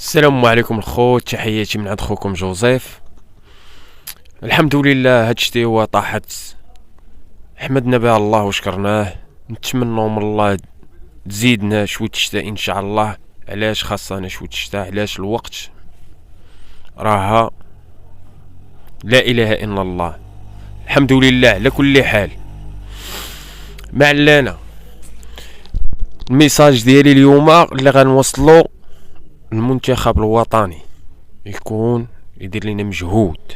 السلام عليكم الخوت، تحياتي من عند خوكم جوزيف. الحمد لله هادشتي هو طاحت، حمدنا بها الله وشكرناه. نتمنى من الله تزيدنا شويه الشتاء ان شاء الله. علاش خاصنا شويه الشتاء؟ علاش الوقت راها لا اله الا الله. الحمد لله على كل حال. معلانا الميساج ديالي اليوم اللي غنوصلو المنتخب الوطني يكون يدير لنا مجهود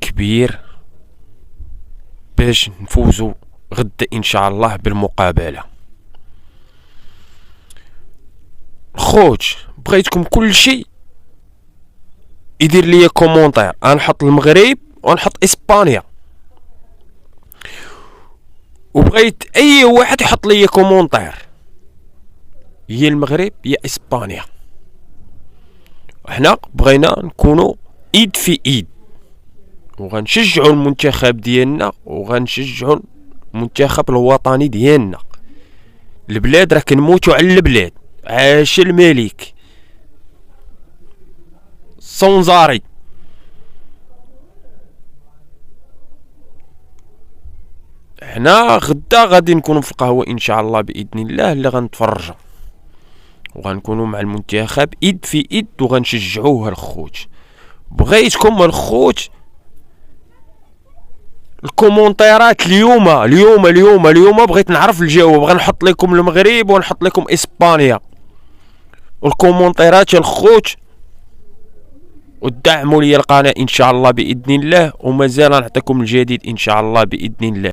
كبير باش نفوزوا غدا ان شاء الله بالمقابله. خوت بغيتكم كل شيء يدير لي كومونتير، غنحط المغرب ونحط اسبانيا، وبغيت اي واحد يحط لي كومونتير يا المغرب يا اسبانيا. احنا بغينا نكونوا ايد في ايد، وغنشجعوا المنتخب ديالنا وغنشجعوا المنتخب الوطني ديالنا. البلاد راه كنموتوا على البلاد. عاش الملك صنزاري. حنا غدا غادي نكونوا في القهوه ان شاء الله باذن الله، اللي غنتفرجوا وغنكونوا مع المنتخب ايد في ايد وغنشجعوه. الخوت بغيتكم الخوت الكومونتيرات اليوم بغيت نعرف الجواب. غنحط لكم المغرب ونحط لكم اسبانيا والكومونتيرات الخوت، ودعموا لي القناه ان شاء الله باذن الله، ومازال نعطيكم الجديد ان شاء الله باذن الله.